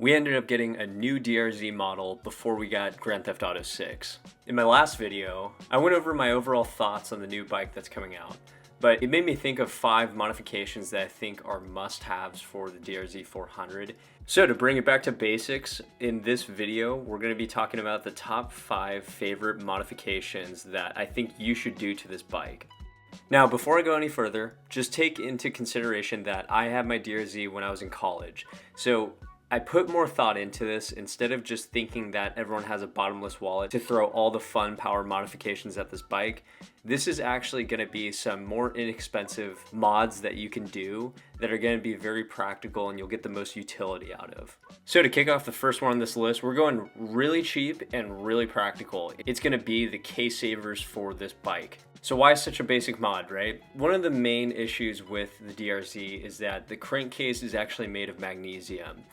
We ended up getting a new DRZ model before we got Grand Theft Auto 6. In my last video, I went over my overall thoughts on the new bike that's coming out, but it made me think of 5 modifications that I think are must-haves for the DRZ400. So to bring it back to basics, in this video, we're going to be talking about the top 5 favorite modifications that I think you should do to this bike. Now, before I go any further, just take into consideration that I had my DRZ when I was in college. So I put more thought into this instead of just thinking that everyone has a bottomless wallet to throw all the fun power modifications at this bike. This is actually going to be some more inexpensive mods that you can do that are going to be very practical and you'll get the most utility out of. So to kick off the first one on this list, we're going really cheap and really practical. It's going to be the case savers for this bike. So why such a basic mod, right? One of the main issues with the DRZ is that the crankcase is actually made of magnesium.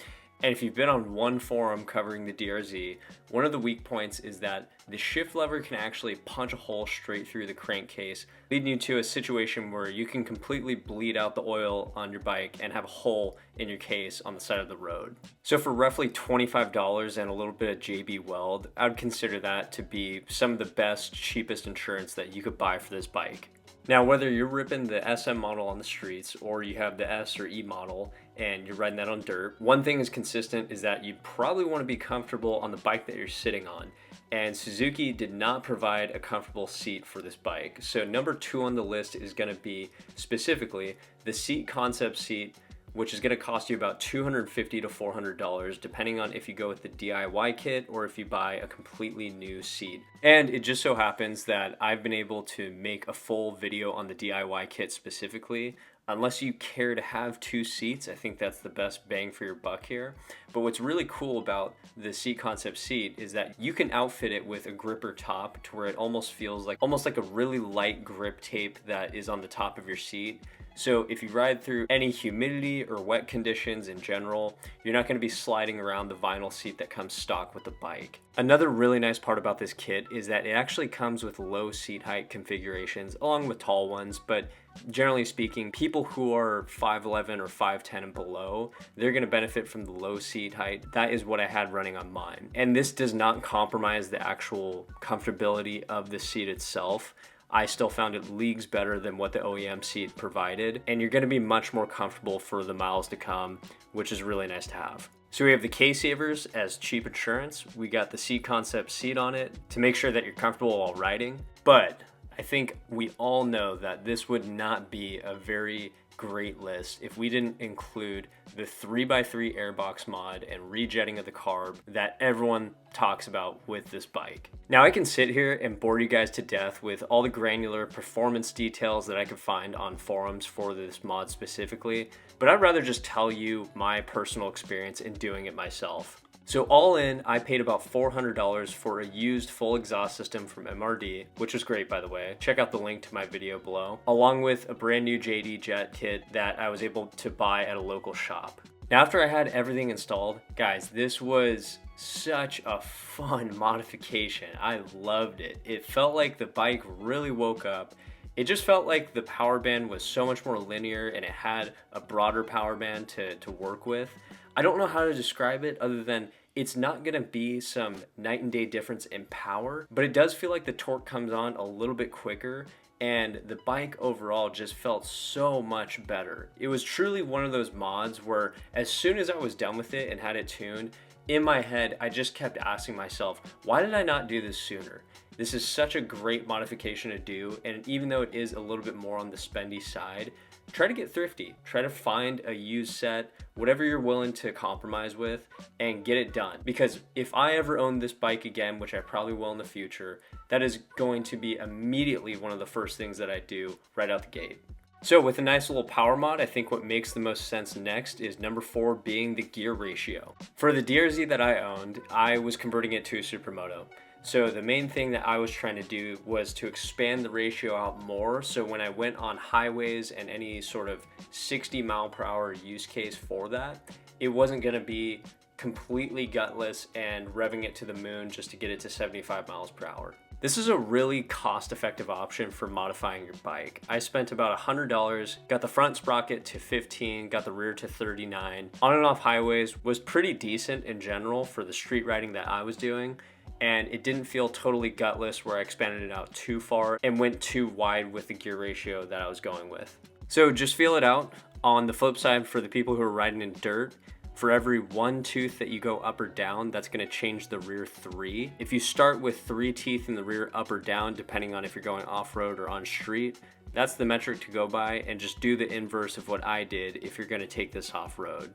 And if you've been on one forum covering the DRZ, one of the weak points is that the shift lever can actually punch a hole straight through the crankcase, leading you to a situation where you can completely bleed out the oil on your bike and have a hole in your case on the side of the road. So for roughly $25 and a little bit of JB Weld, I would consider that to be some of the best, cheapest insurance that you could buy for this bike. Now, whether you're ripping the SM model on the streets or you have the S or E model and you're riding that on dirt, one thing is consistent is that you probably want to be comfortable on the bike that you're sitting on. And Suzuki did not provide a comfortable seat for this bike. So number 2 on the list is going to be specifically the seat concept seat, which is going to cost you about $250 to $400 depending on if you go with the DIY kit or if you buy a completely new seat. And it just so happens that I've been able to make a full video on the DIY kit specifically. Unless you care to have 2 seats, I think that's the best bang for your buck here. But what's really cool about the seat concept seat is that you can outfit it with a gripper top to where it almost feels like a really light grip tape that is on the top of your seat. So if you ride through any humidity or wet conditions in general, you're not going to be sliding around the vinyl seat that comes stock with the bike. Another really nice part about this kit is that it actually comes with low seat height configurations along with tall ones, but generally speaking, people who are 5'11 or 5'10 and below, they're going to benefit from the low seat height. That is what I had running on mine. And this does not compromise the actual comfortability of the seat itself. I still found it leagues better than what the OEM seat provided, and you're going to be much more comfortable for the miles to come, which is really nice to have. So we have the K-Savers as cheap insurance. We got the seat concept seat on it to make sure that you're comfortable while riding. But I think we all know that this would not be a very great list if we didn't include the 3x3 airbox mod and rejetting of the carb that everyone talks about with this bike. Now I can sit here and bore you guys to death with all the granular performance details that I could find on forums for this mod specifically, but I'd rather just tell you my personal experience in doing it myself. So all in, I paid about $400 for a used full exhaust system from MRD, which was great by the way. Check out the link to my video below, along with a brand new JD Jet kit that I was able to buy at a local shop. Now after I had everything installed, guys, this was such a fun modification. I loved it. It felt like the bike really woke up. It just felt like the power band was so much more linear and it had a broader power band to work with. I don't know how to describe it other than it's not going to be some night and day difference in power, but it does feel like the torque comes on a little bit quicker and the bike overall just felt so much better. It was truly one of those mods where as soon as I was done with it and had it tuned, in my head I just kept asking myself, why did I not do this sooner? This is such a great modification to do, and even though it is a little bit more on the spendy side, try to get thrifty. Try to find a used set, whatever you're willing to compromise with, and get it done. Because if I ever own this bike again, which I probably will in the future, that is going to be immediately one of the first things that I do right out the gate. So with a nice little power mod, I think what makes the most sense next is number 4 being the gear ratio. For the DRZ that I owned, I was converting it to a Supermoto. So the main thing that I was trying to do was to expand the ratio out more, so when I went on highways and any sort of 60 mile per hour use case for that, it wasn't going to be completely gutless and revving it to the moon just to get it to 75 miles per hour. This is a really cost-effective option for modifying your bike. I spent about $100, got the front sprocket to 15, got the rear to 39. On and off highways was pretty decent in general for the street riding that I was doing, and it didn't feel totally gutless where I expanded it out too far and went too wide with the gear ratio that I was going with. So just feel it out. On the flip side, for the people who are riding in dirt, for every one tooth that you go up or down, that's gonna change the rear 3. If you start with 3 teeth in the rear up or down, depending on if you're going off-road or on street, that's the metric to go by, and just do the inverse of what I did if you're gonna take this off-road.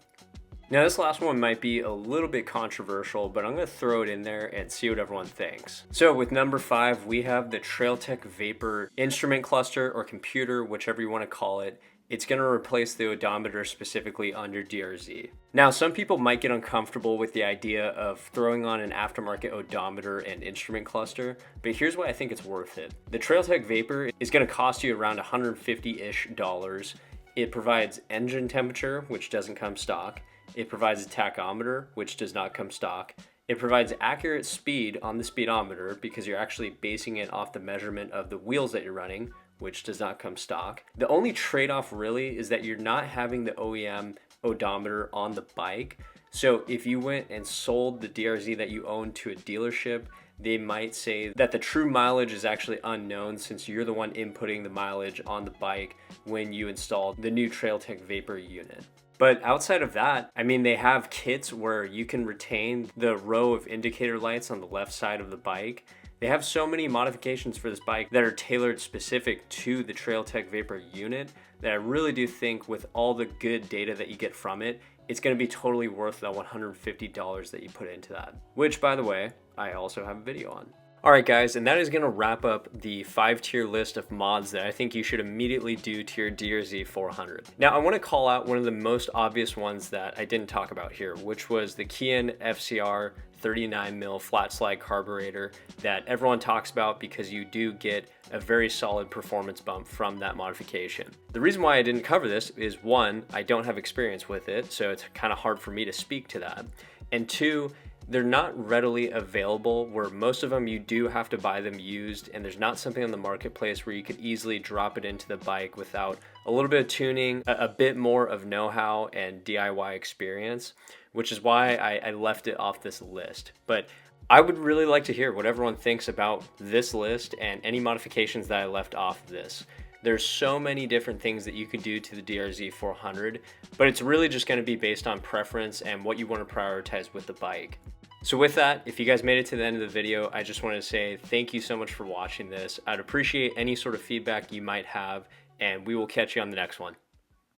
Now this last one might be a little bit controversial, but I'm gonna throw it in there and see what everyone thinks. So with number 5, we have the Trailtech Vapor instrument cluster or computer, whichever you wanna call it. It's going to replace the odometer specifically on your DRZ. Now, some people might get uncomfortable with the idea of throwing on an aftermarket odometer and instrument cluster, but here's why I think it's worth it. The Trailtech Vapor is going to cost you around $150-ish. It provides engine temperature, which doesn't come stock. It provides a tachometer, which does not come stock. It provides accurate speed on the speedometer because you're actually basing it off the measurement of the wheels that you're running, which does not come stock. The only trade-off really is that you're not having the OEM odometer on the bike. So if you went and sold the DRZ that you own to a dealership, they might say that the true mileage is actually unknown since you're the one inputting the mileage on the bike when you install the new Trailtech Vapor unit. But outside of that, I mean, they have kits where you can retain the row of indicator lights on the left side of the bike. They have so many modifications for this bike that are tailored specific to the Trailtech Vapor unit that I really do think with all the good data that you get from it, it's going to be totally worth that $150 that you put into that. Which, by the way, I also have a video on. Alright guys, and that is going to wrap up the 5-tier list of mods that I think you should immediately do to your DRZ400. Now I want to call out one of the most obvious ones that I didn't talk about here, which was the Keihin FCR 39mm flat slide carburetor that everyone talks about because you do get a very solid performance bump from that modification. The reason why I didn't cover this is 1, I don't have experience with it, so it's kind of hard for me to speak to that, and 2, they're not readily available, where most of them you do have to buy them used, and there's not something on the marketplace where you could easily drop it into the bike without a little bit of tuning, a bit more of know-how and DIY experience, which is why I left it off this list. But I would really like to hear what everyone thinks about this list and any modifications that I left off this. There's so many different things that you could do to the DRZ400, but it's really just going to be based on preference and what you want to prioritize with the bike. So with that, if you guys made it to the end of the video, I just wanted to say thank you so much for watching this. I'd appreciate any sort of feedback you might have, and we will catch you on the next one.